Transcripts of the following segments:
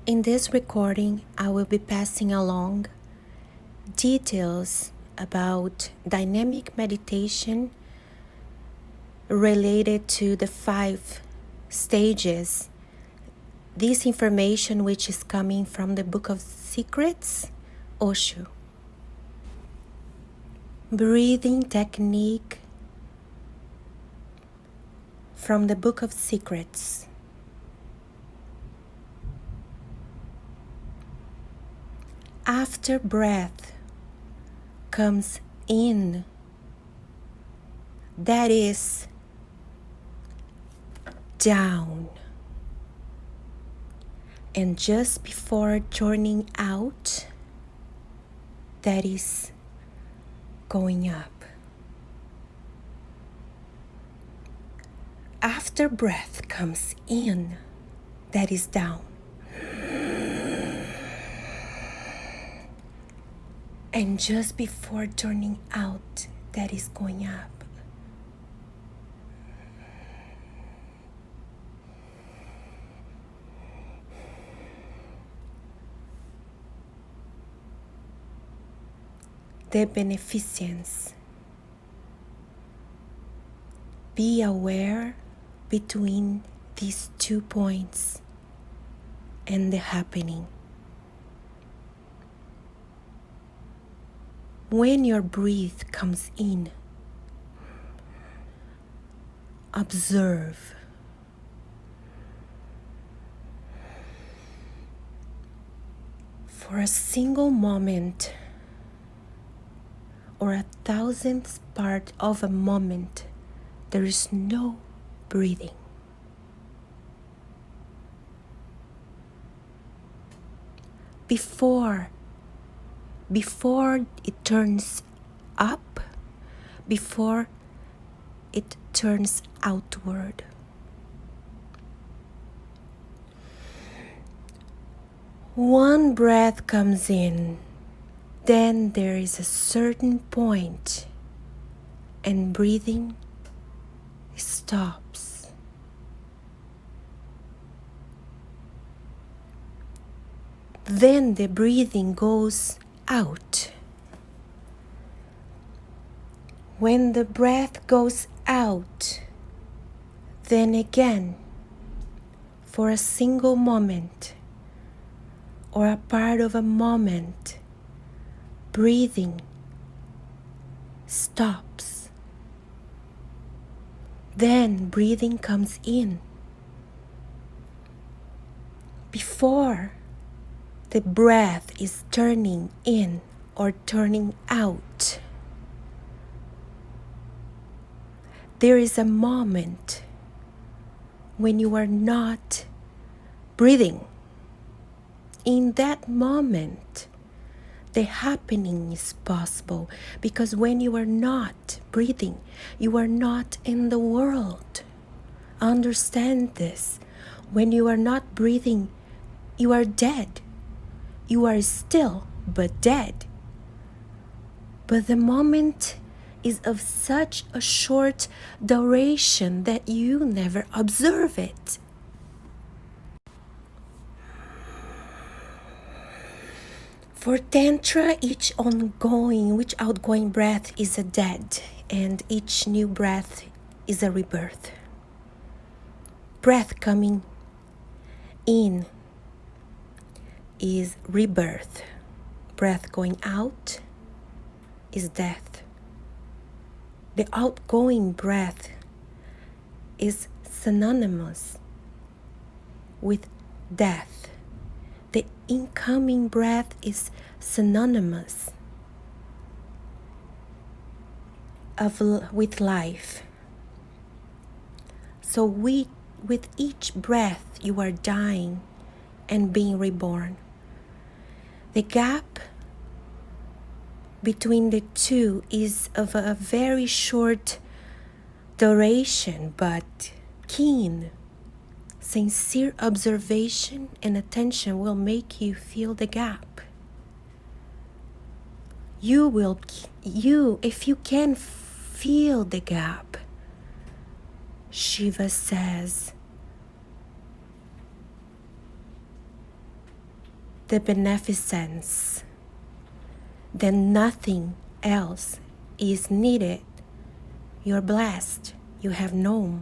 In this recording, I will be passing along details about dynamic meditation related to the 5 stages. This information which is coming from the Book of Secrets, Osho. Breathing technique from the Book of Secrets. After breath comes in, that is down. And just before turning out, that is going up. After breath comes in, that is down. And just before turning out, that is going up. The beneficence. Be aware between these 2 points and the happening. When your breath comes in, observe. For a single moment or 1,000th part of a moment, there is no breathing. Before it turns up, before it turns outward. One breath comes in, then there is a certain point and breathing stops. Then the breathing goes out. When the breath goes out, then again, for a single moment or a part of a moment, breathing stops. Then breathing comes in. Before the breath is turning in or turning out, there is a moment when you are not breathing. In that moment, the happening is possible, because when you are not breathing, you are not in the world. Understand this. When you are not breathing, you are dead. You are still but dead. But the moment is of such a short duration that you never observe it. For Tantra, each outgoing breath is a death, and each new breath is a rebirth. Breath coming in is rebirth. Breath going out is death. The outgoing breath is synonymous with death. The incoming breath is synonymous with life. So with each breath, you are dying and being reborn. The gap between the two is of a very short duration, but keen. Sincere observation and attention will make you feel the gap. If you can feel the gap, Shiva says, the beneficence, then nothing else is needed. You're blessed. You have known.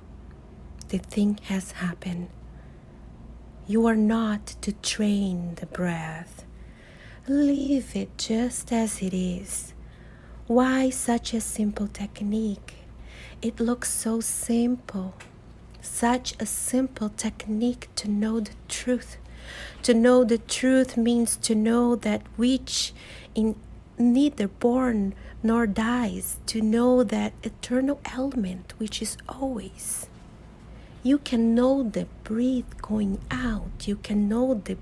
The thing has happened. You are not to train the breath. Leave it just as it is. Why such a simple technique? It looks so simple. Such a simple technique to know the truth. To know the truth means to know that which in neither born nor dies. To know that eternal element which is always. You can know the breath going out. You can know the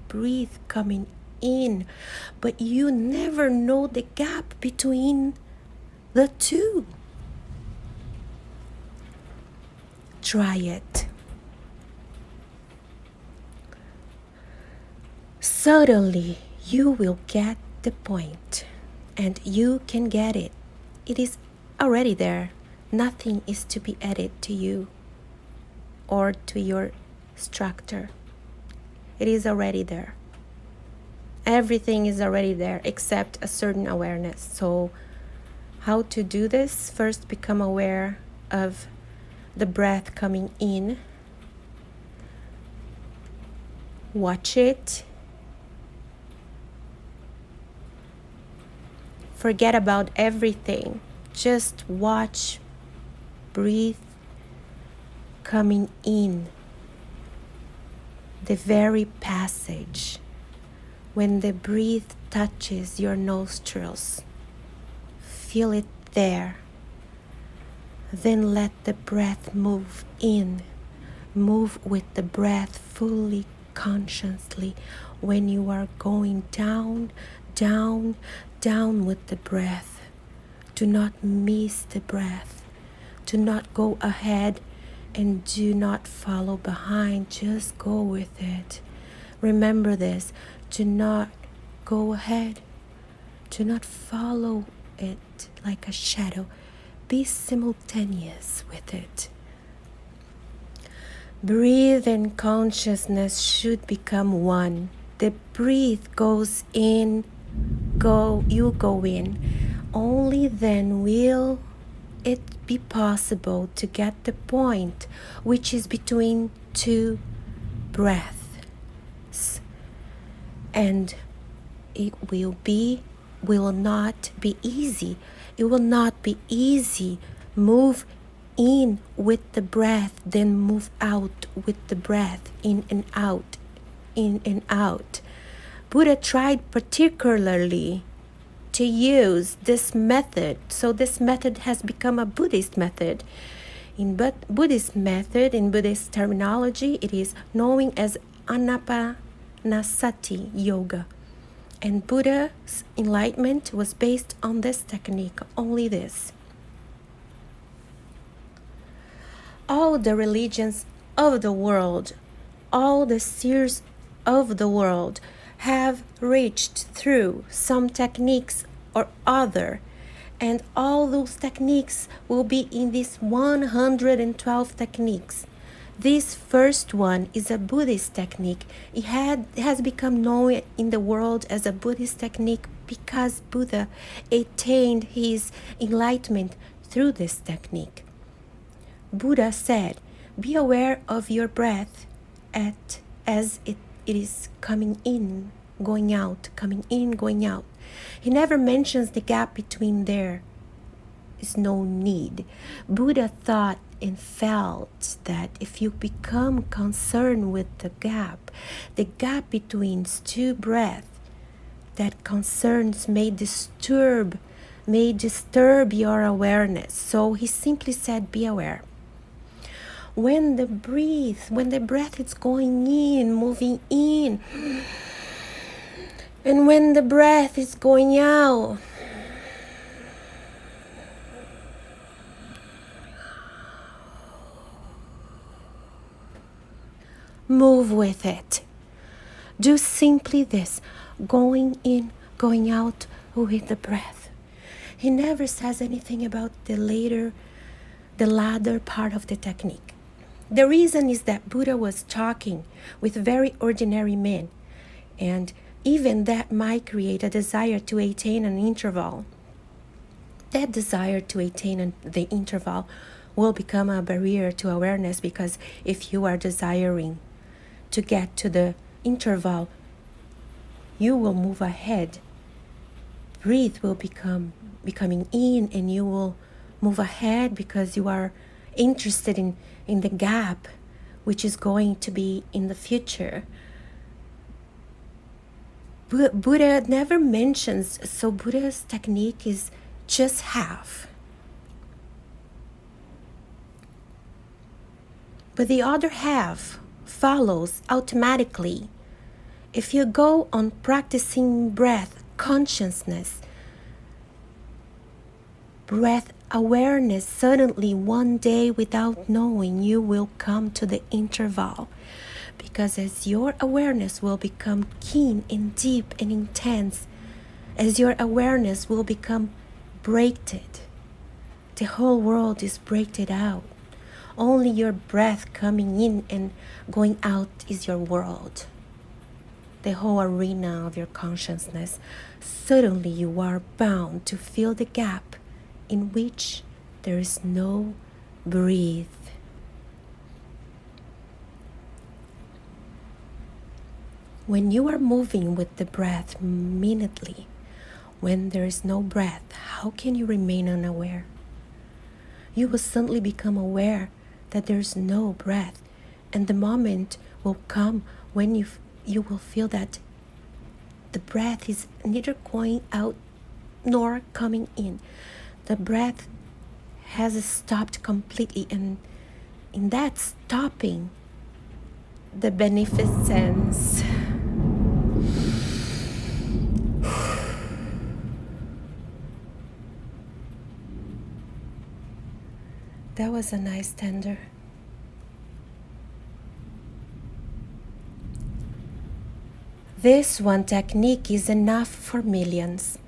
breath coming in. But you never know the gap between the two. Try it. Suddenly, you will get the point, and you can get it. It is already there. Nothing is to be added to you or to your structure. It is already there. Everything is already there except a certain awareness. So, how to do this? First, become aware of the breath coming in. Watch it. Forget about everything. Just watch, breathe coming in. The very passage when the breath touches your nostrils. Feel it there. Then let the breath move in. Move with the breath fully, consciously. When you are going down, down, down with the breath. Do not miss the breath. Do not go ahead and do not follow behind. Just go with it. Remember this. Do not go ahead. Do not follow it like a shadow. Be simultaneous with it. Breathe and consciousness should become one. The breath goes in, you go in. Only then will it be possible to get the point which is between two breaths. And it will not be easy. It will not be easy. Move in with the breath, then move out with the breath, in and out, in and out. Buddha tried particularly to use this method. So this method has become a Buddhist method. In Buddhist method, in Buddhist terminology, it is known as Anapanasati yoga. And Buddha's enlightenment was based on this technique, only this. All the religions of the world, all the seers of the world have reached through some techniques or other, and all those techniques will be in these 112 techniques. This first one is a Buddhist technique. It has become known in the world as a Buddhist technique because Buddha attained his enlightenment through this technique. Buddha said, be aware of your breath as it is coming in, going out, coming in, going out. He never mentions the gap between there. Is no need. Buddha thought and felt that if you become concerned with the gap between two breaths, that concerns may disturb your awareness. So he simply said, be aware. When the breath is going in, moving in, and when the breath is going out, move with it. Do simply this, going in, going out with the breath. He never says anything about the latter part of the technique. The reason is that Buddha was talking with very ordinary men, and even that might create a desire to attain an interval. That desire to attain the interval will become a barrier to awareness, because if you are desiring to get to the interval, you will move ahead. Breathe will becoming in, and you will move ahead because you are interested in the gap, which is going to be in the future. Buddha never mentions, so Buddha's technique is just half. But the other half follows automatically. If you go on practicing breath consciousness, breath awareness, suddenly one day without knowing you will come to the interval. Because as your awareness will become keen and deep and intense, as your awareness will become breaked, the whole world is breaked out. Only your breath coming in and going out is your world. The whole arena of your consciousness. Suddenly you are bound to fill the gap in which there is no breath. When you are moving with the breath minutely, when there is no breath, how can you remain unaware? You will suddenly become aware that there is no breath, and the moment will come when you will feel that the breath is neither going out nor coming in. The breath has stopped completely, and in that stopping, the beneficence that was a nice tender. This one technique is enough for millions.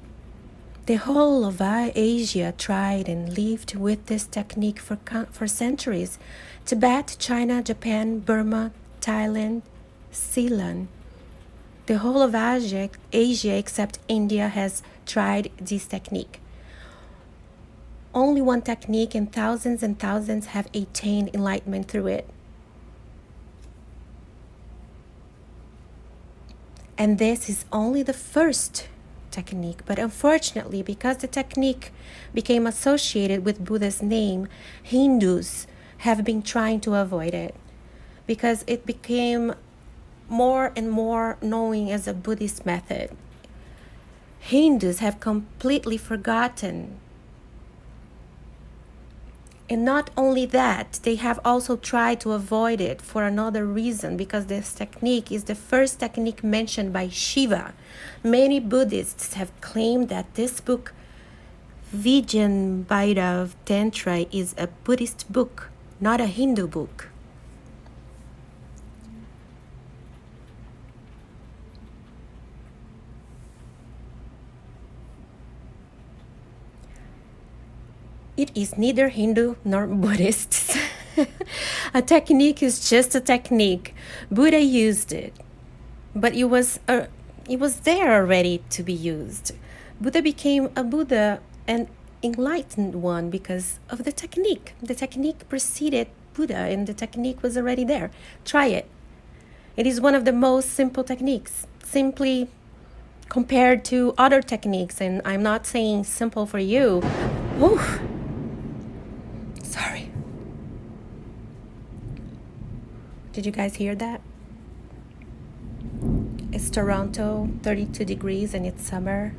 The whole of Asia tried and lived with this technique for centuries. Tibet, China, Japan, Burma, Thailand, Ceylon. The whole of Asia except India has tried this technique. Only one technique, and thousands have attained enlightenment through it. And this is only the first technique, but unfortunately, because the technique became associated with Buddha's name, Hindus have been trying to avoid it, because it became more and more known as a Buddhist method. Hindus have completely forgotten. And not only that, they have also tried to avoid it for another reason, because this technique is the first technique mentioned by Shiva. Many Buddhists have claimed that this book, Vijnana Tantra, is a Buddhist book, not a Hindu book. It is neither Hindu nor Buddhist. A technique is just a technique. Buddha used it, but it was there already to be used. Buddha became a Buddha, an enlightened one, because of the technique. The technique preceded Buddha, and the technique was already there. Try it. It is one of the most simple techniques, simply compared to other techniques. And I'm not saying simple for you. Oof. Sorry. Did you guys hear that? It's Toronto, 32 degrees, and it's summer.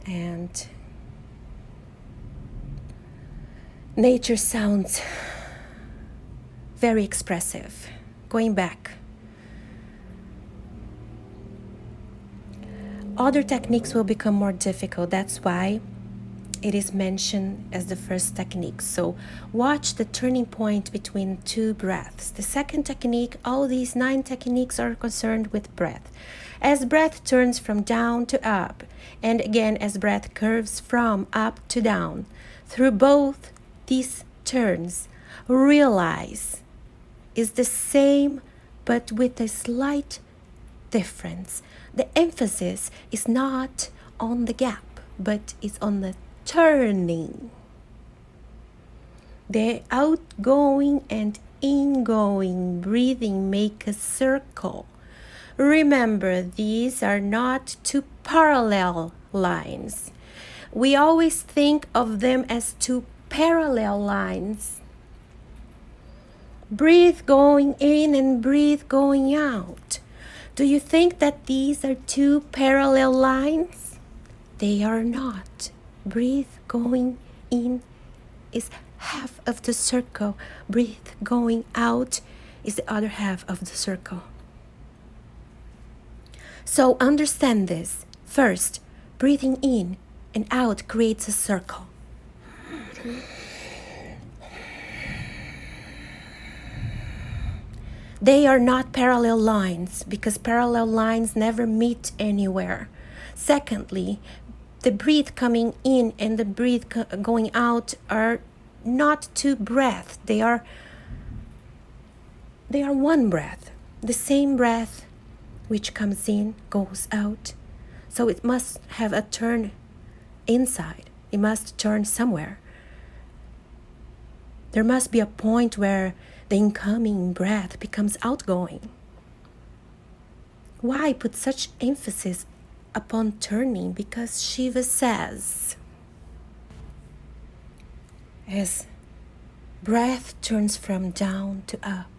And nature sounds very expressive. Going back. Other techniques will become more difficult. That's why it is mentioned as the first technique. So watch the turning point between two breaths. The second technique, all these 9 techniques are concerned with breath. As breath turns from down to up, and again as breath curves from up to down, through both these turns, realize is the same but with a slight difference. The emphasis is not on the gap, but it's on the turning. The outgoing and ingoing breathing make a circle. Remember, these are not two parallel lines. We always think of them as two parallel lines. Breathe going in and breathe going out. Do you think that these are two parallel lines? They are not. Breathe going in is half of the circle. Breathe going out is the other half of the circle. So understand this. First, breathing in and out creates a circle. They are not parallel lines because parallel lines never meet anywhere. Secondly, the breath coming in and the breath going out are not two breaths. They are one breath. The same breath which comes in goes out. So it must have a turn inside. It must turn somewhere. There must be a point where the incoming breath becomes outgoing. Why put such emphasis upon turning? Because Shiva says, as breath turns from down to up,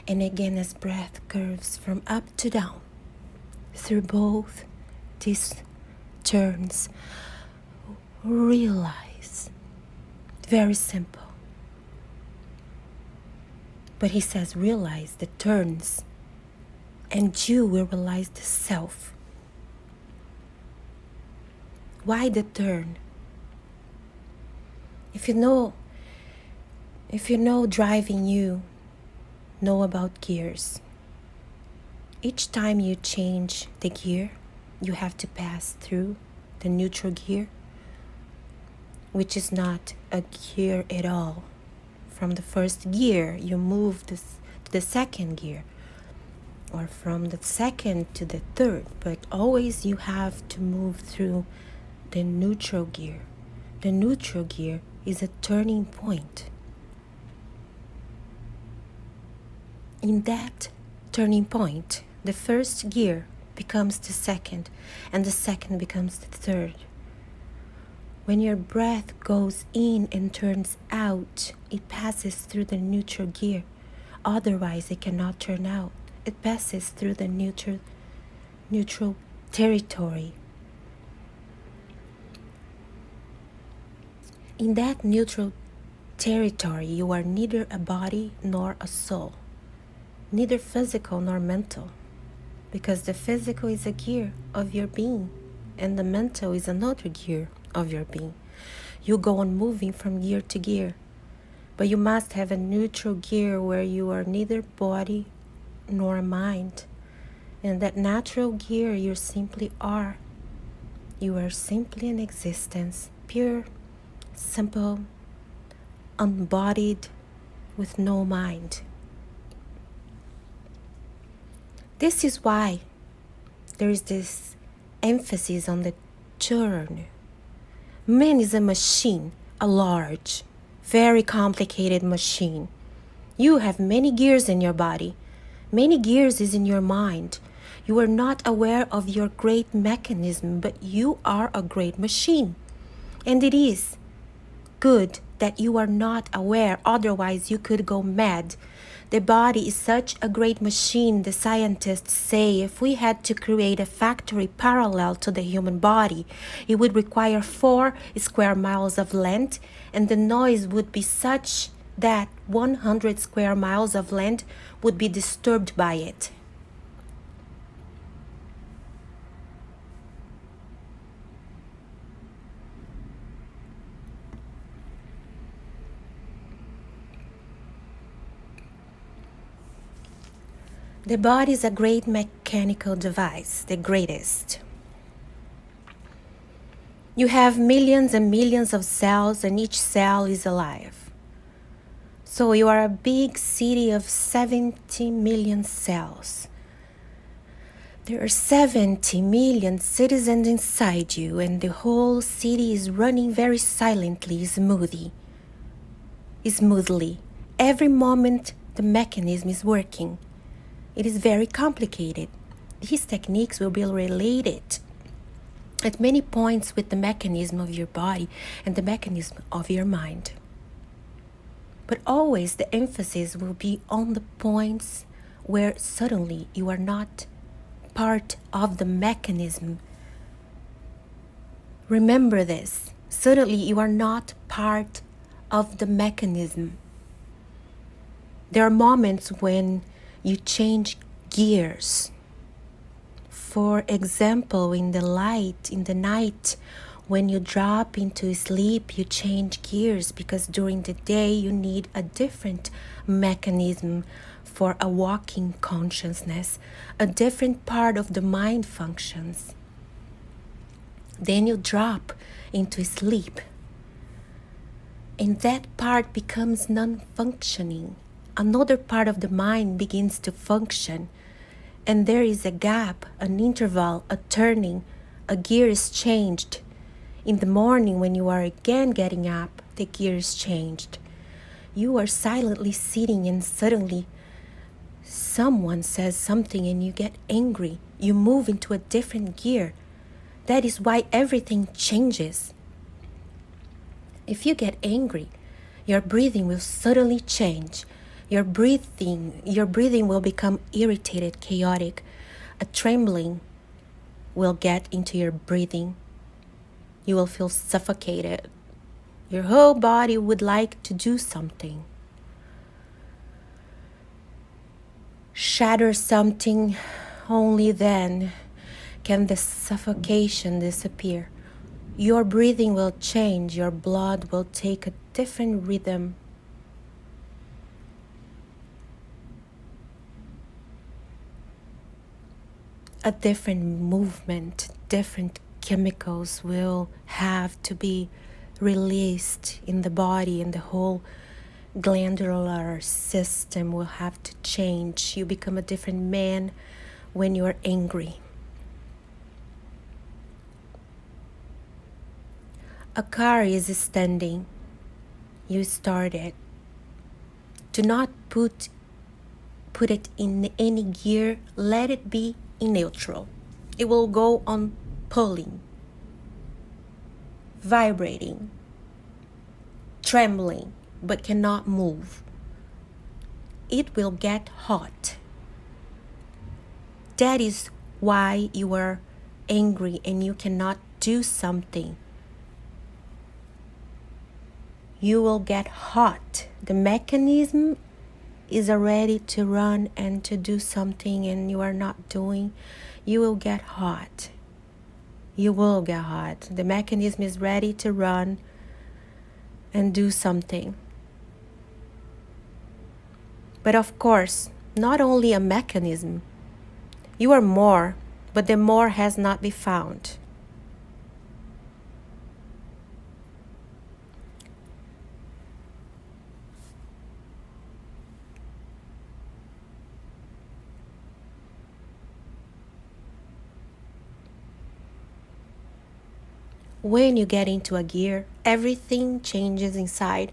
and again as breath curves from up to down, through both these turns, realize, very simple. But he says, realize the turns, and you will realize the self. Why the turn? If you know driving, you know about gears. Each time you change the gear, you have to pass through the neutral gear, which is not a gear at all. From the first gear, you move to the second gear, or from the second to the third, but always you have to move through the neutral gear. The neutral gear is a turning point. In that turning point, the first gear becomes the second, and the second becomes the third. When your breath goes in and turns out, it passes through the neutral gear. Otherwise, it cannot turn out. It passes through the neutral territory. In that neutral territory, you are neither a body nor a soul, neither physical nor mental, because the physical is a gear of your being, and the mental is another gear of your being. You go on moving from gear to gear, but you must have a neutral gear where you are neither body nor mind. And that natural gear, you simply are. You are simply an existence, pure, simple, unbodied, with no mind. This is why there is this emphasis on the turn. Man is a machine, a large, very complicated machine. You have many gears in your body. Many gears is in your mind. You are not aware of your great mechanism, but you are a great machine. And it is good that you are not aware, otherwise you could go mad. The body is such a great machine. The scientists say if we had to create a factory parallel to the human body, it would require 4 square miles of land, and the noise would be such that 100 square miles of land would be disturbed by it. The body is a great mechanical device, the greatest. You have millions and millions of cells, and each cell is alive. So you are a big city of 70 million cells. There are 70 million citizens inside you, and the whole city is running very silently, smoothly. Every moment the mechanism is working. It is very complicated. These techniques will be related at many points with the mechanism of your body and the mechanism of your mind. But always the emphasis will be on the points where suddenly you are not part of the mechanism. Remember this. Suddenly you are not part of the mechanism. There are moments when you change gears. For example, in the night, when you drop into sleep, you change gears because during the day you need a different mechanism for a walking consciousness. A different part of the mind functions. Then you drop into sleep, and that part becomes non-functioning. Another part of the mind begins to function, and there is a gap, an interval, a turning, a gear is changed. In the morning, when you are again getting up, the gear is changed. You are silently sitting, and suddenly someone says something and you get angry. You move into a different gear. That is why everything changes. If you get angry, your breathing will suddenly change. Your breathing will become irritated, chaotic. A trembling will get into your breathing. You will feel suffocated. Your whole body would like to do something. Shatter something, only then can the suffocation disappear. Your breathing will change. Your blood will take a different rhythm. A different movement, different chemicals will have to be released in the body, and the whole glandular system will have to change. You become a different man when you are angry. A car is standing. You start it. Do not put it in any gear. Let it be in neutral. It will go on pulling, vibrating, trembling, but cannot move. It will get hot. That is why you are angry and you cannot do something. You will get hot. The mechanism is ready to run and to do something, and you are not doing. You will get hot. You will get hot. The mechanism is ready to run and do something. But of course, not only a mechanism. You are more, but the more has not been found. When you get into a gear, everything changes inside.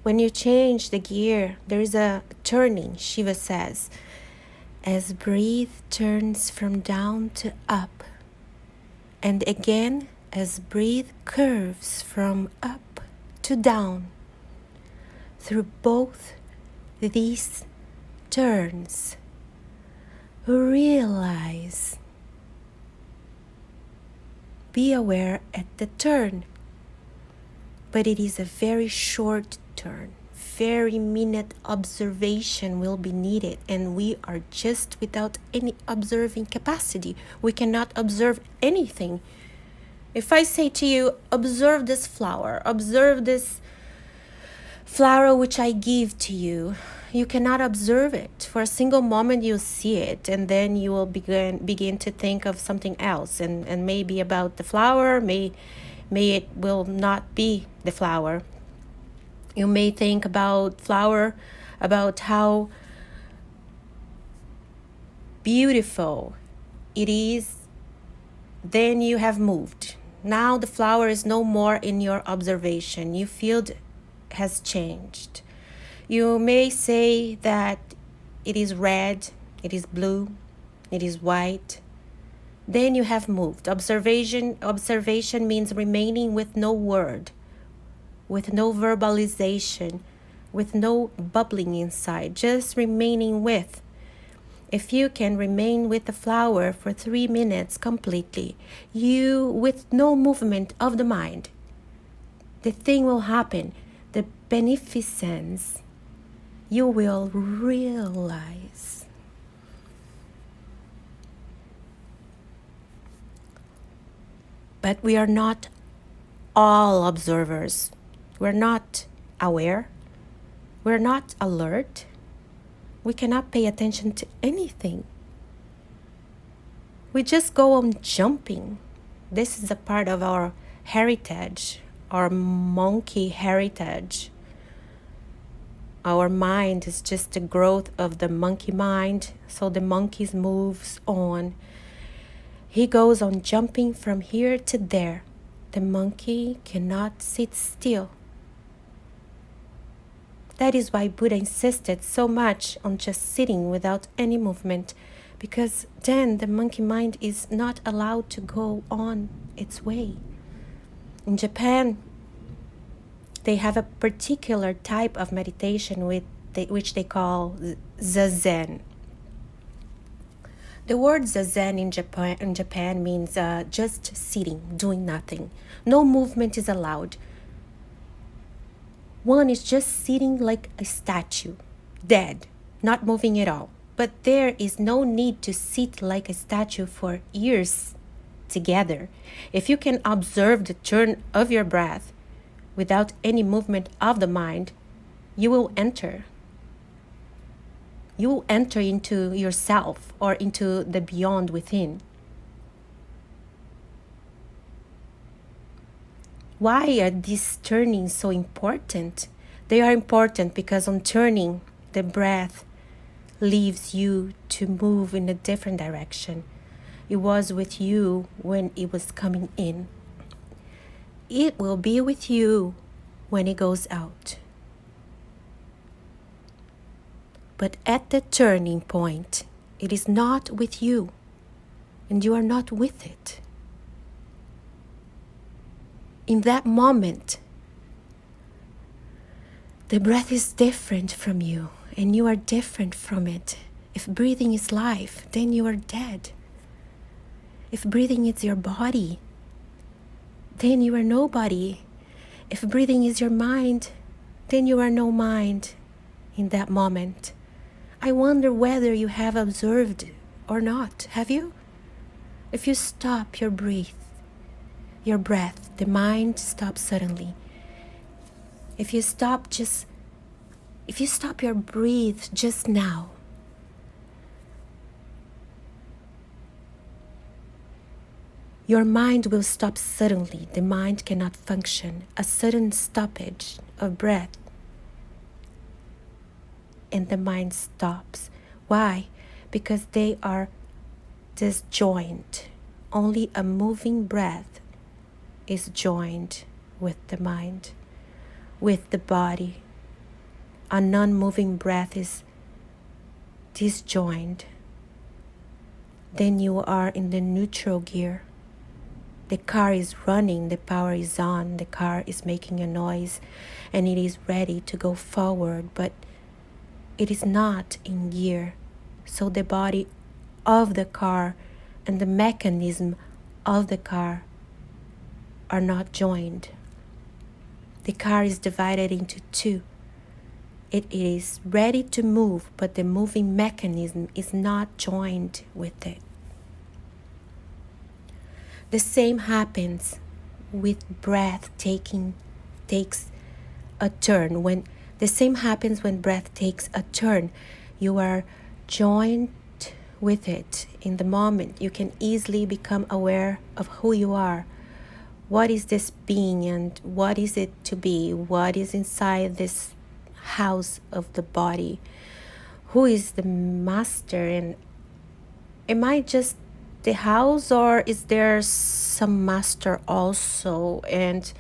When you change the gear, there is a turning, Shiva says. As breath turns from down to up, and again as breath curves from up to down. Through both these turns, realize, be aware at the turn, but it is a very short turn. Very minute observation will be needed, and we are just without any observing capacity. We cannot observe anything. If I say to you, observe this flower which I give to you, you cannot observe it. For a single moment you see it, and then you will begin to think of something else, and maybe about the flower, may it will not be the flower. You may think about flower, about how beautiful it is, then you have moved. Now the flower is no more in your observation. Your field has changed. You may say that it is red, it is blue, it is white. Then you have moved. Observation means remaining with no word, with no verbalization, with no bubbling inside, just remaining with. If you can remain with the flower for 3 minutes completely, you with no movement of the mind, the thing will happen. The beneficence you will realize. But we are not all observers. We're not aware. We're not alert. We cannot pay attention to anything. We just go on jumping. This is a part of our heritage, our monkey heritage. Our mind is just the growth of the monkey mind, so the monkey moves on. He goes on jumping from here to there. The monkey cannot sit still. That is why Buddha insisted so much on just sitting without any movement, because then the monkey mind is not allowed to go on its way. In Japan, they have a particular type of meditation which they call zazen. The word zazen in Japan means just sitting, doing nothing. No movement is allowed. One is just sitting like a statue, dead, not moving at all. But there is no need to sit like a statue for years together. If you can observe the turn of your breath without any movement of the mind, you will enter. You will enter into yourself or into the beyond within. Why are these turnings so important? They are important because on turning, the breath leaves you to move in a different direction. It was with you when it was coming in. It will be with you when it goes out. But at the turning point, it is not with you, and you are not with it. In that moment, the breath is different from you, and you are different from it. If breathing is life, then you are dead. If breathing is your body, then you are nobody. If breathing is your mind, then you are no mind in that moment. I wonder whether you have observed or not. Have you? If you stop your breath, the mind stops suddenly. If you stop your breath just now, your mind will stop suddenly. The mind cannot function. A sudden stoppage of breath, and the mind stops. Why? Because they are disjoined. Only a moving breath is joined with the mind, with the body. A non-moving breath is disjoined. Then you are in the neutral gear. The car is running, the power is on, the car is making a noise, and it is ready to go forward, but it is not in gear. So the body of the car and the mechanism of the car are not joined. The car is divided into two. It is ready to move, but the moving mechanism is not joined with it. The same happens with breath takes a turn. The same happens when breath takes a turn. You are joined with it in the moment. You can easily become aware of who you are. What is this being and what is it to be? What is inside this house of the body? Who is the master? And am I just the house, or is there some master also? And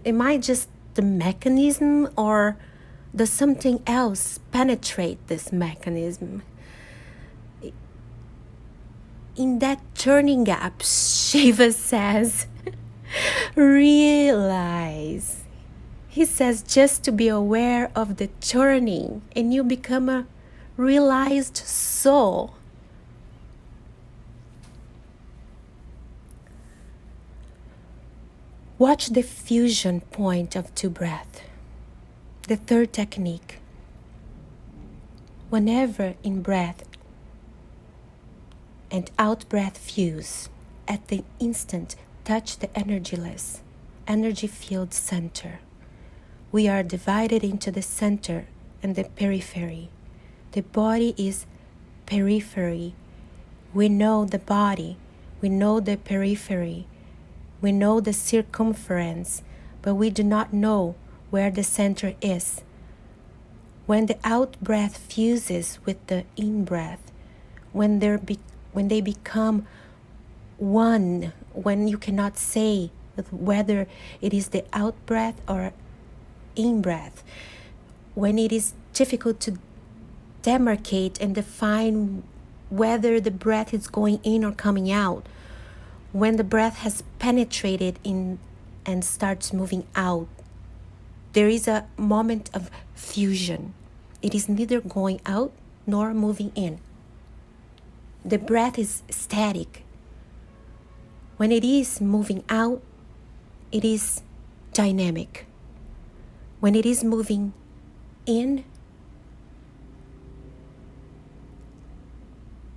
am I just the mechanism, or does something else penetrate this mechanism? In that turning gap, Shiva says, realize. He says just to be aware of the turning, and you become a realized soul. Watch the fusion point of two breaths. The third technique. Whenever in breath and out breath fuse, at the instant touch the energyless, energy field center. We are divided into the center and the periphery. The body is periphery. We know the body. We know the periphery. We know the circumference, but we do not know where the center is. When the out-breath fuses with the in-breath, when they become one, when you cannot say whether it is the out-breath or in-breath, when it is difficult to demarcate and define whether the breath is going in or coming out, when the breath has penetrated in and starts moving out, there is a moment of fusion. It is neither going out nor moving in. The breath is static. When it is moving out, it is dynamic. When it is moving in,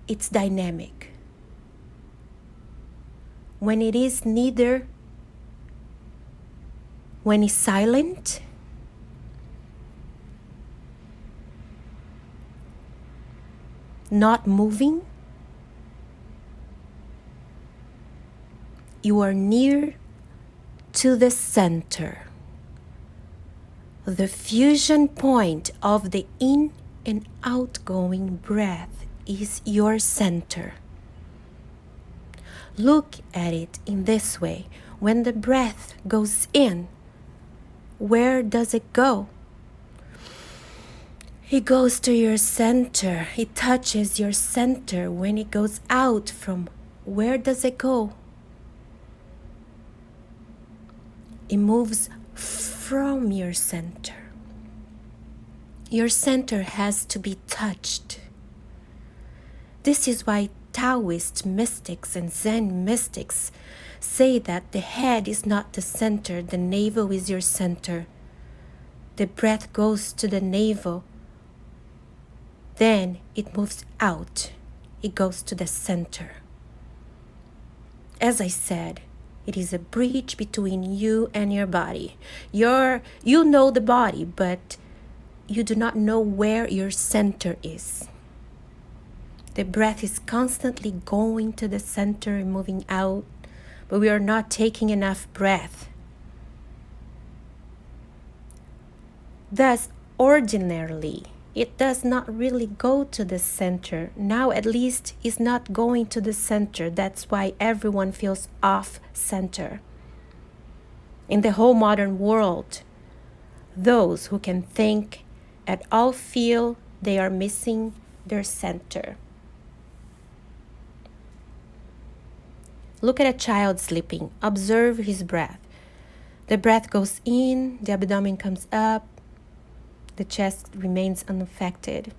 it's dynamic. When it is neither, when it's silent, not moving, you are near to the center. The fusion point of the in and outgoing breath is your center. Look at it in this way. When the breath goes in, where does it go? It goes to your center. It touches your center. When it goes out, from where does it go? It moves from your center. Your center has to be touched. This is why Taoist mystics and Zen mystics say that the head is not the center, the navel is your center. The breath goes to the navel, then it moves out. It goes to the center. As I said, it is a bridge between you and your body. You know the body, but you do not know where your center is. The breath is constantly going to the center and moving out, but we are not taking enough breath. Thus, ordinarily, it does not really go to the center. Now, at least, it's not going to the center. That's why everyone feels off center. In the whole modern world, those who can think at all feel they are missing their center. Look at a child sleeping. Observe his breath. The breath goes in, the abdomen comes up, the chest remains unaffected.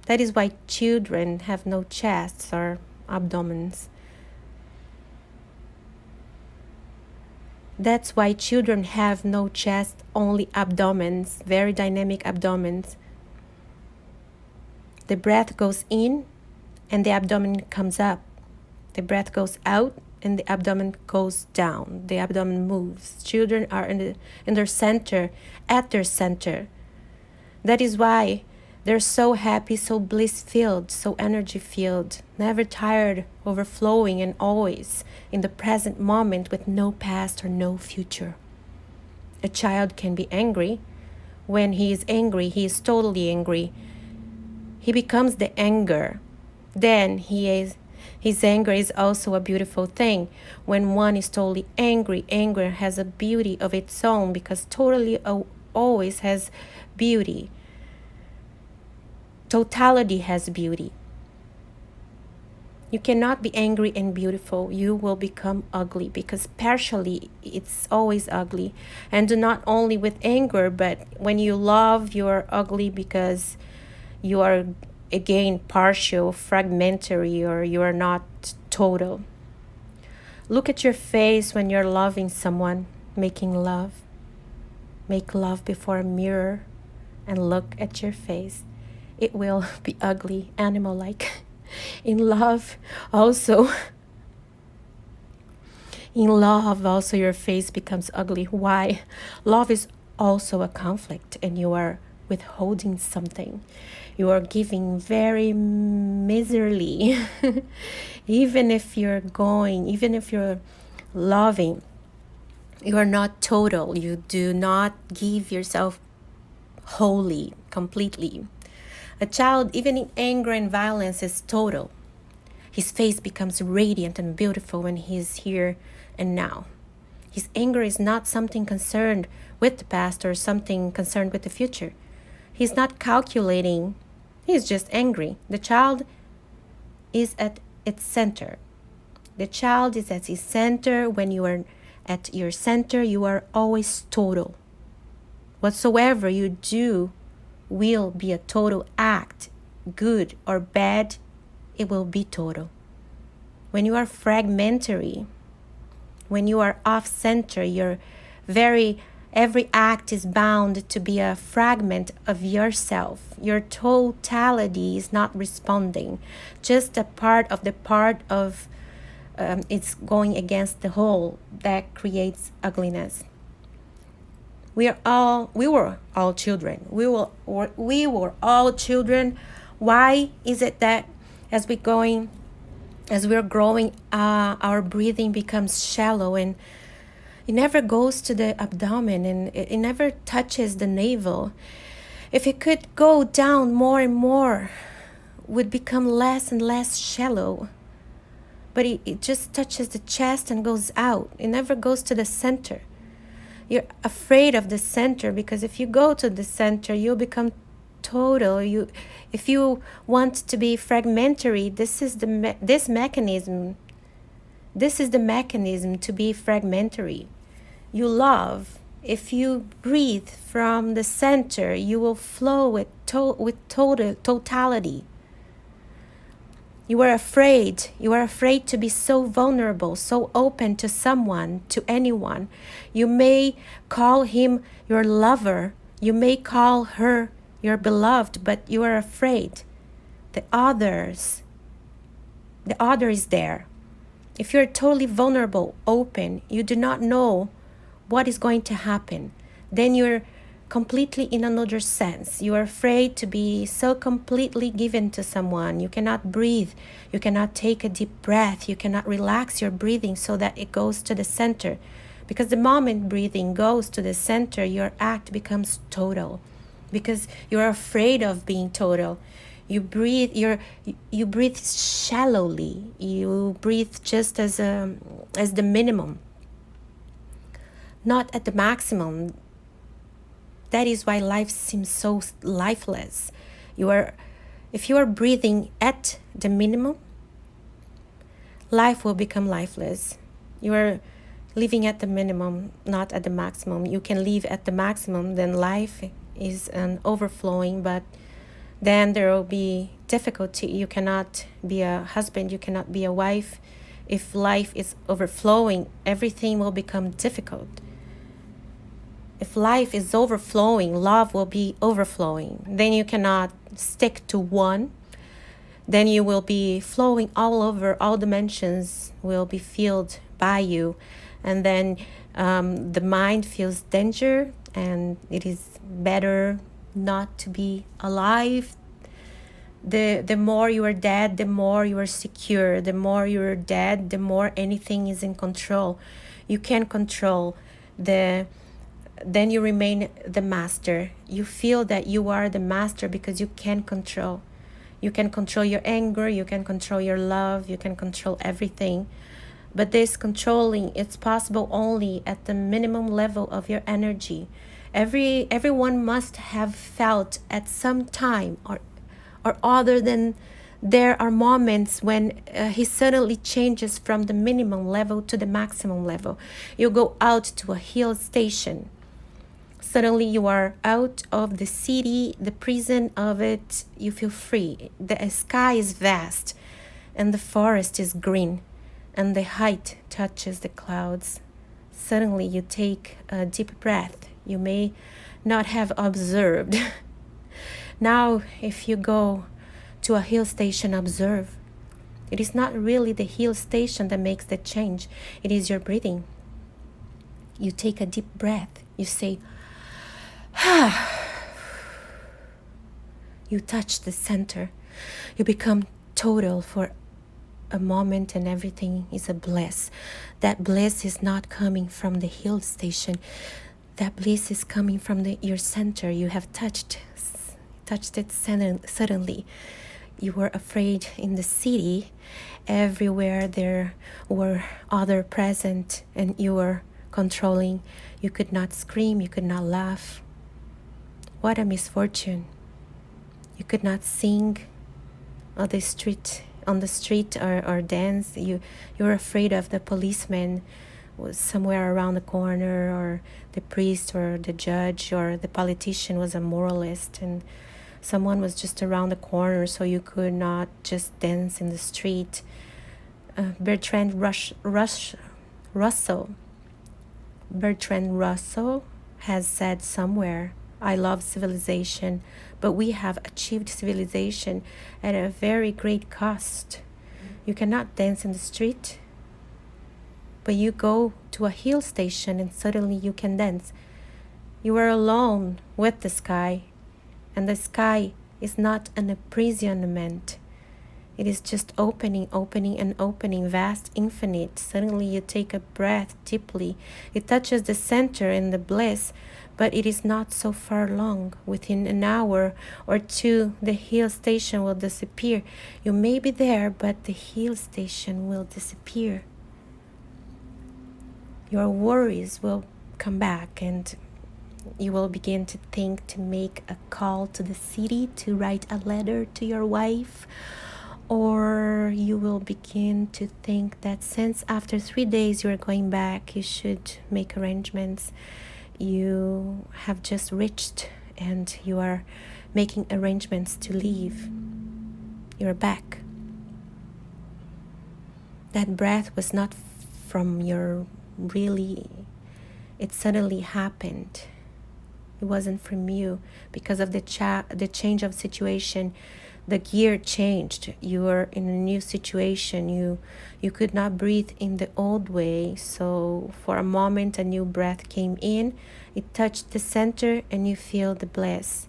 That is why children have no chests or abdomens. That's why children have no chest, only abdomens, very dynamic abdomens. The breath goes in and the abdomen comes up. The breath goes out and the abdomen goes down. The abdomen moves. Children are in their center, at their center. That is why they're so happy, so bliss-filled, so energy-filled, never tired, overflowing, and always in the present moment with no past or no future. A child can be angry. When he is angry, he is totally angry. He becomes the anger. Then he His anger is also a beautiful thing. When one is totally angry, anger has a beauty of its own because totally always has beauty. Totality has beauty. You cannot be angry and beautiful. You will become ugly because partially it's always ugly. And not only with anger, but when you love, you're ugly because you are again partial, fragmentary, or you are not total. Look at your face when you're loving someone, making love. Make love before a mirror and look at your face. It will be ugly, animal-like. In love also your face becomes ugly. Why? Love is also a conflict, and you are withholding something. You are giving very miserly. Even if you're loving, you are not total. You do not give yourself wholly, completely. A child, even in anger and violence, is total. His face becomes radiant and beautiful when he is here and now. His anger is not something concerned with the past or something concerned with the future. He's not calculating. He's just angry. The child is at its center. The child is at his center. When you are at your center, you are always total. Whatsoever you do will be a total act, good or bad, it will be total. When you are fragmentary, when you are off-center, every act is bound to be a fragment of yourself. Your totality is not responding. Just a part of it's going against the whole that creates ugliness. We were all children. We were all children. Why is it that as we're growing, our breathing becomes shallow and it never goes to the abdomen and it never touches the navel? If it could go down more and more, it would become less and less shallow. But it just touches the chest and goes out. It never goes to the center. You're afraid of the center because if you go to the center, you'll become total. If you want to be fragmentary, this is the mechanism to be fragmentary. You love. If you breathe from the center, you will flow with totality. You are afraid. You are afraid to be so vulnerable, so open to someone, to anyone. You may call him your lover. You may call her your beloved, but you are afraid. The other is there. If you're totally vulnerable, open, you do not know what is going to happen. Then you're completely in another sense. You are afraid to be so completely given to someone. You cannot breathe. You cannot take a deep breath. You cannot relax your breathing so that it goes to the center. Because the moment breathing goes to the center, your act becomes total. Because you're afraid of being total. You breathe shallowly. You breathe just as the minimum, not at the maximum. That is why life seems so lifeless. If you are breathing at the minimum, life will become lifeless. You are living at the minimum, not at the maximum. You can live at the maximum, then life is an overflowing, but then there will be difficulty. You cannot be a husband, you cannot be a wife. If life is overflowing, everything will become difficult. If life is overflowing, love will be overflowing. Then you cannot stick to one. Then you will be flowing all over, all dimensions will be filled by you. And then the mind feels danger and it is better not to be alive. The more you are dead, the more you are secure. The more you are dead, the more anything is in control. You can control then you remain the master. You feel that you are the master because you can control. You can control your anger, you can control your love, you can control everything. But this controlling, it's possible only at the minimum level of your energy. Everyone must have felt at some time or other than there are moments when he suddenly changes from the minimum level to the maximum level. You go out to a hill station. Suddenly you are out of the city, the prison of it. You feel free. The sky is vast and the forest is green and the height touches the clouds. Suddenly you take a deep breath you may not have observed. Now, if you go to a hill station, observe. It is not really the hill station that makes the change. It is your breathing. You take a deep breath. You say, you touch the center. You become total for a moment and everything is a bliss. That bliss is not coming from the hill station. That bliss is coming from your center. You have touched it suddenly. You were afraid in the city. Everywhere there were other present and you were controlling. You could not scream. You could not laugh. What a misfortune. You could not sing on the street or dance. You were afraid of the policeman was somewhere around the corner, or the priest or the judge or the politician was a moralist and someone was just around the corner, so you could not just dance in the street. Bertrand Russell has said somewhere, I love civilization, but we have achieved civilization at a very great cost. You cannot dance in the street, but you go to a hill station and suddenly you can dance. You are alone with the sky, and the sky is not an imprisonment. It is just opening, vast, infinite. Suddenly you take a breath deeply. It touches the center in the bliss, but it is not so far long. Within an hour or two, the hill station will disappear. You may be there, but the hill station will disappear. Your worries will come back and you will begin to think to make a call to the city, to write a letter to your wife, or you will begin to think that since after 3 days you are going back, you should make arrangements. You have just reached and you are making arrangements to leave. You're back. That breath was not from your really, it suddenly happened. It wasn't from you because of the change of situation. The gear changed. You were in a new situation. You could not breathe in the old way. So for a moment, a new breath came in. It touched the center and you feel the bliss.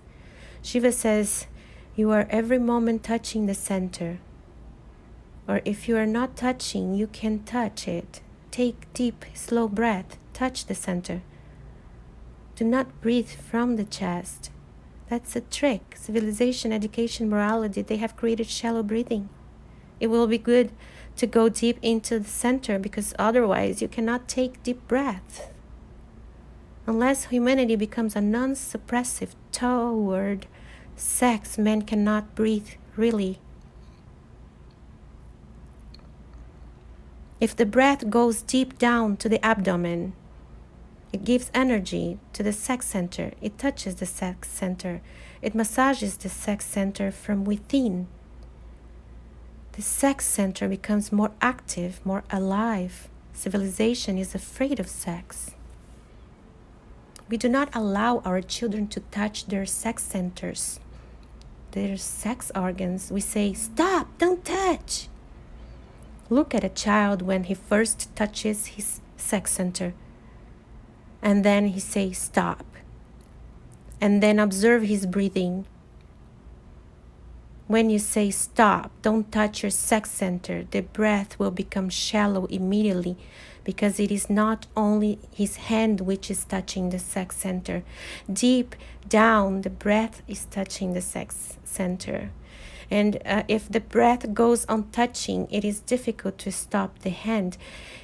Shiva says, you are every moment touching the center. Or if you are not touching, you can touch it. Take deep, slow breath. Touch the center. Do not breathe from the chest. That's a trick. Civilization, education, morality, they have created shallow breathing. It will be good to go deep into the center because otherwise you cannot take deep breaths. Unless humanity becomes a non-suppressive toward sex, men cannot breathe really. If the breath goes deep down to the abdomen, it gives energy to the sex center. It touches the sex center. It massages the sex center from within. The sex center becomes more active, more alive. Civilization is afraid of sex. We do not allow our children to touch their sex centers, their sex organs. We say, stop, don't touch. Look at a child when he first touches his sex center. And then he says, stop. And then observe his breathing. When you say stop, don't touch your sex center, the breath will become shallow immediately because it is not only his hand which is touching the sex center. Deep down, the breath is touching the sex center. And if the breath goes on touching, it is difficult to stop the hand.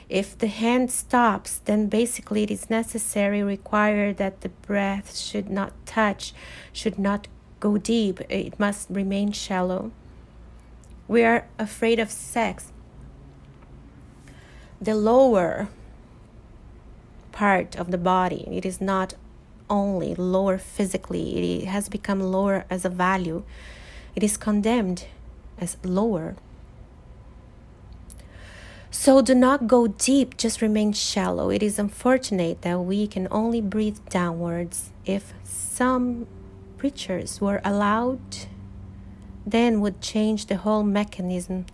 If the hand stops, then basically it is necessary, required that the breath should not touch, should not go deep. It must remain shallow. We are afraid of sex. The lower part of the body, it is not only lower physically, it has become lower as a value. It is condemned as lower. So do not go deep, just remain shallow. It is unfortunate that we can only breathe downwards. If some preachers were allowed, then would change the whole mechanism.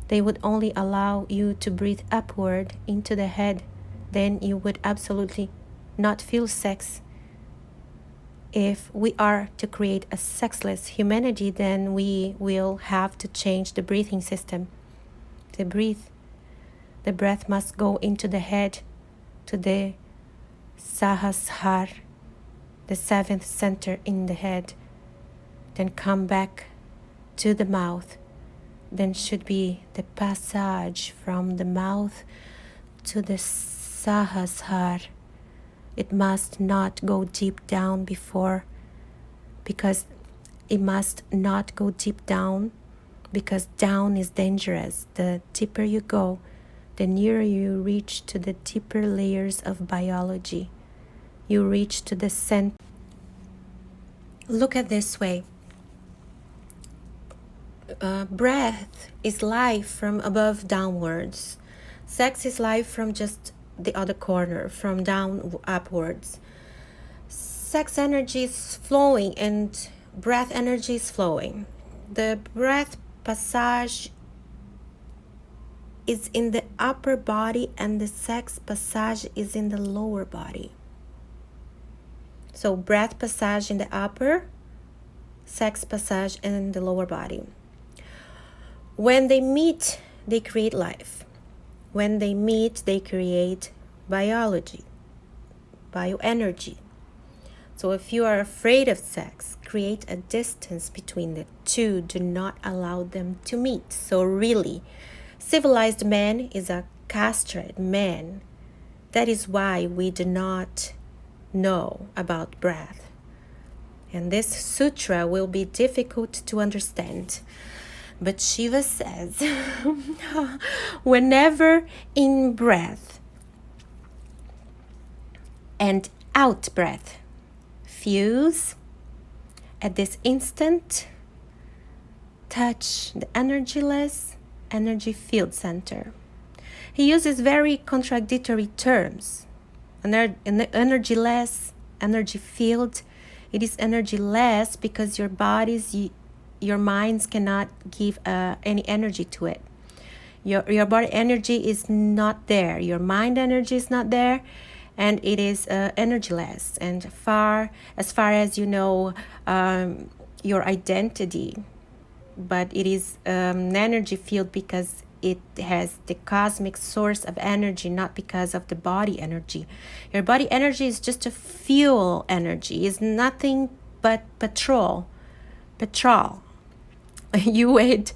They would only allow you to breathe upward into the head. Then you would absolutely not feel sex. If we are to create a sexless humanity, then we will have to change the breathing system. To breathe, the breath must go into the head, to the Sahasrara, the seventh center in the head, then come back to the mouth. Then should be the passage from the mouth to the Sahasrara. It must not go deep down before, because it must not go deep down, because down is dangerous. The deeper you go, the nearer you reach to the deeper layers of biology. You reach to the center. Look at this way. Breath is life from above downwards. Sex is life from just the other corner, from down upwards. Sex energy is flowing and breath energy is flowing. The breath passage is in the upper body and the sex passage is in the lower body. So breath passage in the upper, sex passage in the lower body. When they meet, they create life. When they meet, they create biology, bioenergy. So if you are afraid of sex, create a distance between the two. Do not allow them to meet. So really, civilized man is a castrated man. That is why we do not know about breath. And this sutra will be difficult to understand. But Shiva says, whenever in breath and out breath fuse, at this instant, touch the energyless energy field center. He uses very contradictory terms. Energyless, energy field. It is energyless because your minds cannot give any energy to it. Your body energy is not there. Your mind energy is not there, and it is energyless. And as far as you know, your identity, but it is an energy field because it has the cosmic source of energy, not because of the body energy. Your body energy is just a fuel energy. It's nothing but petrol. You eat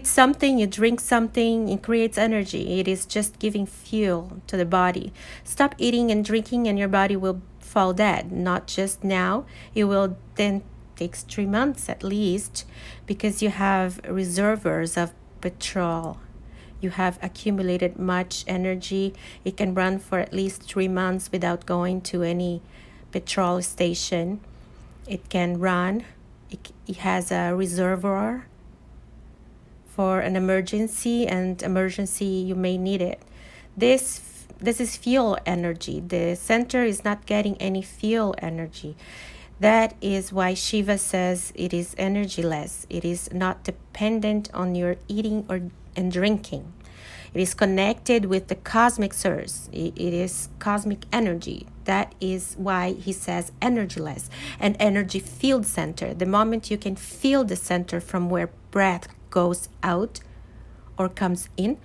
something, you drink something, it creates energy. It is just giving fuel to the body. Stop eating and drinking and your body will fall dead. Not just now. It will then take 3 months at least, because you have reservoirs of petrol. You have accumulated much energy. It can run for at least 3 months without going to any petrol station. It can run. It has a reservoir for an emergency, and emergency you may need it. This is fuel energy. The center is not getting any fuel energy. That is why Shiva says it is energyless. It is not dependent on your eating and drinking. It is connected with the cosmic source. It is cosmic energy. That is why he says energyless and energy field center. The moment you can feel the center from where breath goes out or comes in,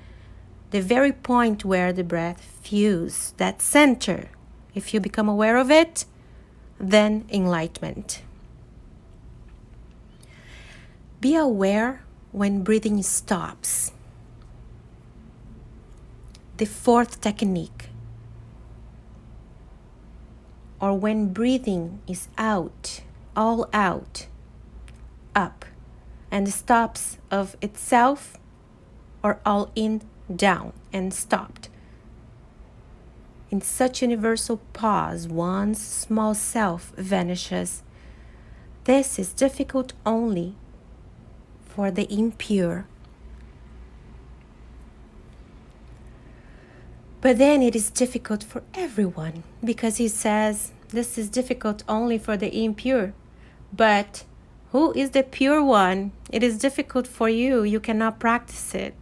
the very point where the breath fuses, that center, if you become aware of it, then enlightenment. Be aware when breathing stops. The fourth technique, or when breathing is out, all out, up, and stops of itself, or all in, down, and stopped. In such universal pause, one's small self vanishes. This is difficult only for the impure. But then it is difficult for everyone, because he says this is difficult only for the impure. But who is the pure one? It is difficult for you. You cannot practice it.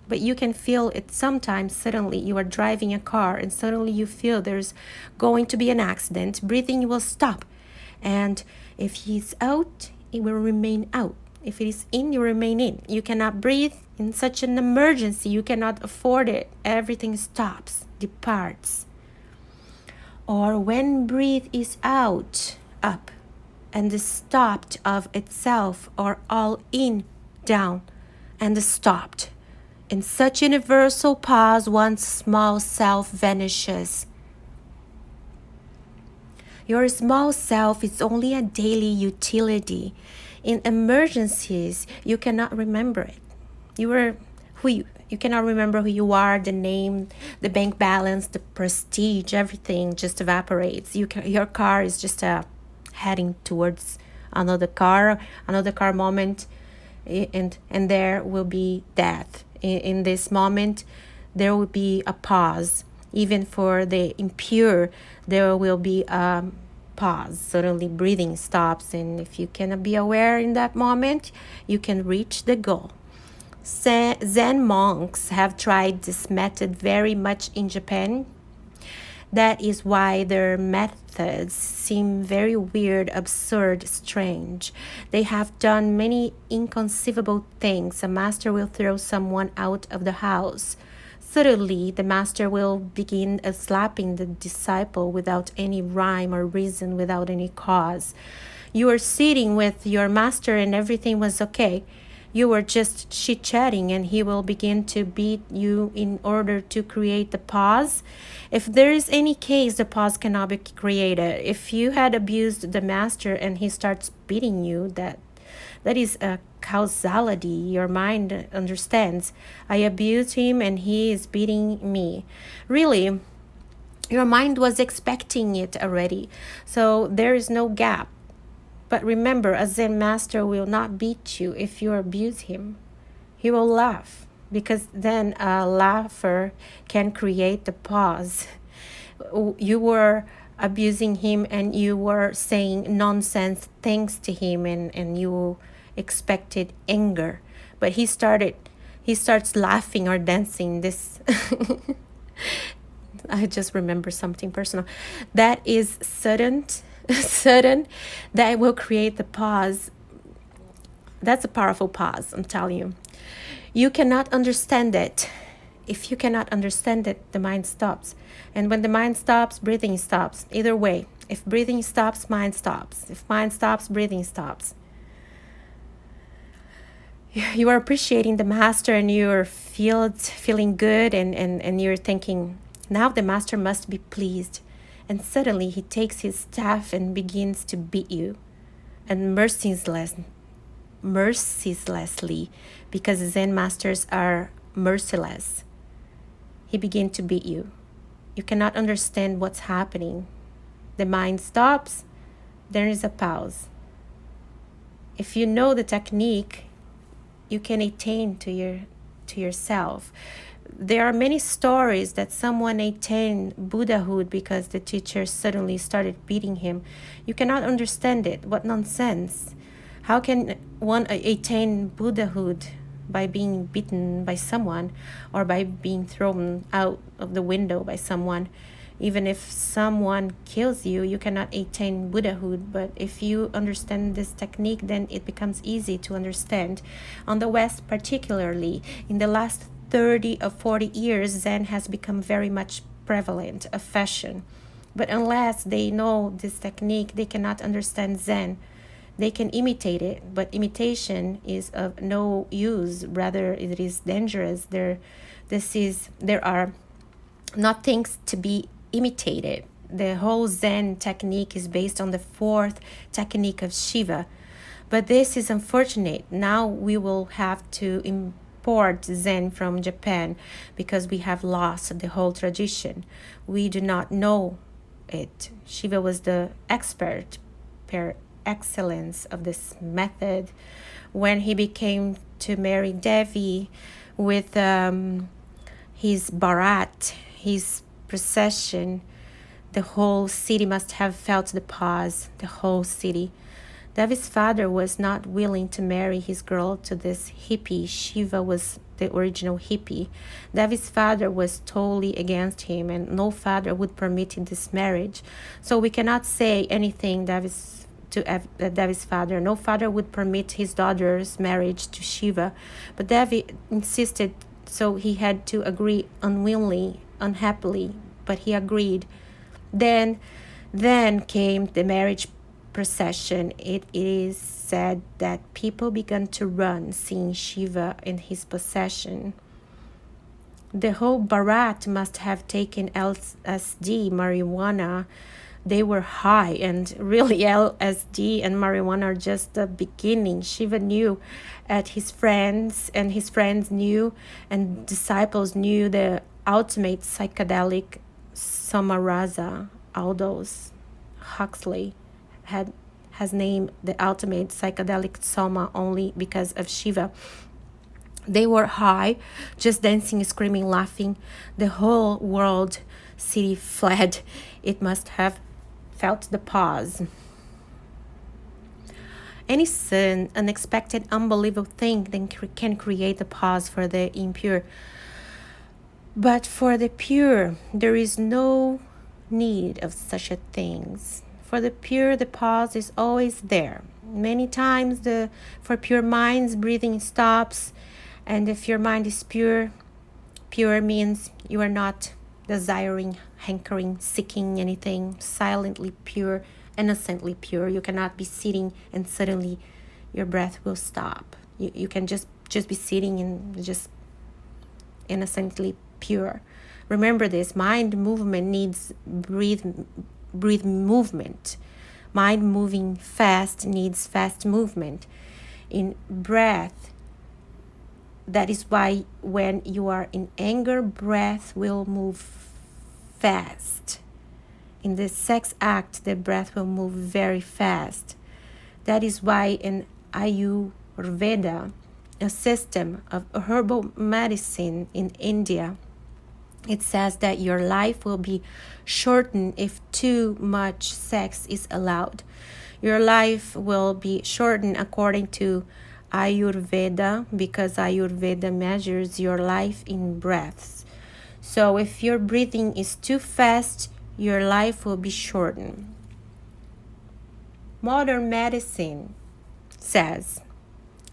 But you can feel it sometimes. Suddenly you are driving a car and suddenly you feel there's going to be an accident. Breathing will stop. And if he's out, it will remain out. If it is in, you remain in. You cannot breathe in such an emergency. You cannot afford it. Everything stops, departs. Or when breathe is out, up, and is stopped of itself, or all in, down, and is stopped. In such universal pause, one's small self vanishes. Your small self is only a daily utility. In emergencies, you cannot remember it. You cannot remember who you are, the name, the bank balance, the prestige, everything just evaporates. Your car is just heading towards another car moment, and there will be death. In this moment, there will be a pause. Even for the impure, there will be a pause. Suddenly breathing stops, and if you cannot be aware in that moment, you can reach the goal. Zen monks have tried this method very much in Japan. That is why their methods seem very weird, absurd, strange. They have done many inconceivable things. A master will throw someone out of the house. Suddenly, the master will begin slapping the disciple without any rhyme or reason, without any cause. You were sitting with your master and everything was okay. You were just chit-chatting and he will begin to beat you in order to create the pause. If there is any case, the pause cannot be created. If you had abused the master and he starts beating you, that is a causality. Your mind understands. I abused him and he is beating me. Really, your mind was expecting it already. So there is no gap. But remember, a Zen master will not beat you if you abuse him. He will laugh, because then a laugher can create the pause. You were abusing him and you were saying nonsense things to him, and you expected anger. But he starts laughing or dancing. This I just remember something personal. That is sudden, that will create the pause. That's a powerful pause, I'm telling you. You cannot understand it. If you cannot understand it, the mind stops. And when the mind stops, breathing stops. Either way, if breathing stops, mind stops. If mind stops, breathing stops. You are appreciating the master and you're feeling good, and you're thinking, now the master must be pleased. And suddenly he takes his staff and begins to beat you. And mercilessly, because Zen masters are merciless, he begins to beat you. You cannot understand what's happening. The mind stops, there is a pause. If you know the technique, you can attain to yourself. There are many stories that someone attained Buddhahood because the teacher suddenly started beating him. You cannot understand it. What nonsense. How can one attain Buddhahood by being beaten by someone, or by being thrown out of the window by someone? Even if someone kills you, you cannot attain Buddhahood. But if you understand this technique, then it becomes easy to understand. On the West, particularly, in the last 30 or 40 years, Zen has become very much prevalent, a fashion. But unless they know this technique, they cannot understand Zen. They can imitate it, but imitation is of no use. Rather, it is dangerous. There are not things to be imitated. The whole Zen technique is based on the fourth technique of Shiva. But this is unfortunate. Now we will have to import Zen from Japan because we have lost the whole tradition. We do not know it. Shiva was the expert per excellence of this method. When he became to marry Devi with his barat, his procession, the whole city must have felt the pause, the whole city. Devi's father was not willing to marry his girl to this hippie. Shiva was the original hippie. Devi's father was totally against him, and no father would permit this marriage. So we cannot say anything Devi's father. No father would permit his daughter's marriage to Shiva. But Devi insisted, so he had to agree unwillingly, unhappily, but he agreed. Then came the marriage procession. It is said that people began to run seeing Shiva in his possession. The whole Bharat must have taken LSD, marijuana. They were high, and really LSD and marijuana are just the beginning. Shiva knew at his friends, and his friends knew, and disciples knew the ultimate psychedelic Samaraza. Aldous Huxley has named the ultimate psychedelic soma only because of Shiva. They were high, just dancing, screaming, laughing. The whole world city fled. It must have felt the pause. Any sudden, unexpected, unbelievable thing then can create a pause for the impure. But for the pure, there is no need of such a things. For the pure, the pause is always there. Many times for pure minds, breathing stops, and if your mind is pure means you are not desiring, hankering, seeking anything. Silently pure, innocently pure. You cannot be sitting and suddenly your breath will stop. You can just be sitting and just innocently pure. Remember this, mind movement needs breathe movement. Mind moving fast needs fast movement. In breath, that is why when you are in anger, breath will move fast. In the sex act, the breath will move very fast. That is why in Ayurveda, a system of herbal medicine in India, it says that your life will be shortened if too much sex is allowed. Your life will be shortened according to Ayurveda because Ayurveda measures your life in breaths. So if your breathing is too fast, your life will be shortened. Modern medicine says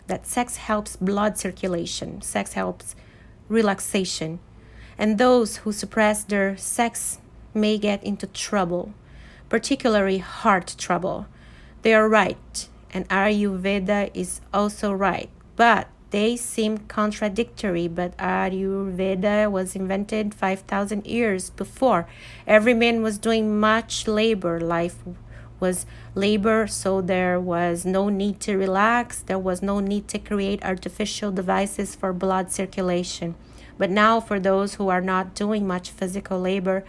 that sex helps blood circulation, sex helps relaxation, and those who suppress their sex may get into trouble, particularly heart trouble. They are right, and Ayurveda is also right, but they seem contradictory. But Ayurveda was invented 5,000 years before. Every man was doing much labor. Life was labor, so there was no need to relax. There was no need to create artificial devices for blood circulation. But now for those who are not doing much physical labor,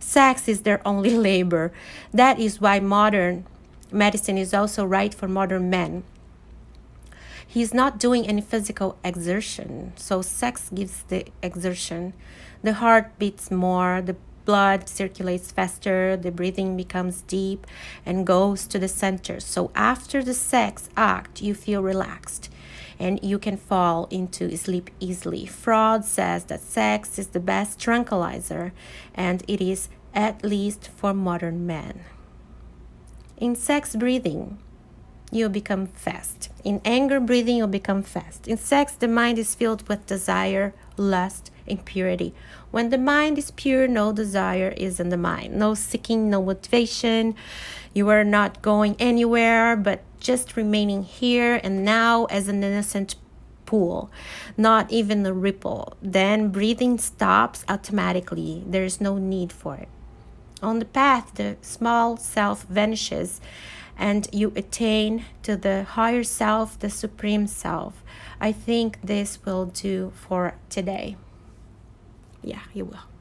sex is their only labor. That is why modern medicine is also right for modern men. He's not doing any physical exertion, so sex gives the exertion. The heart beats more, the blood circulates faster, the breathing becomes deep and goes to the center. So after the sex act, you feel relaxed and you can fall into sleep easily. Freud says that sex is the best tranquilizer, and it is at least for modern men. In sex breathing, you'll become fast. In anger, breathing, you'll become fast. In sex, the mind is filled with desire, lust, impurity. When the mind is pure, no desire is in the mind. No seeking, no motivation. You are not going anywhere, but just remaining here and now as an innocent pool, not even a ripple. Then breathing stops automatically. There's no need for it. On the path, the small self vanishes and you attain to the higher self, the supreme self. I think this will do for today. Yeah, you will.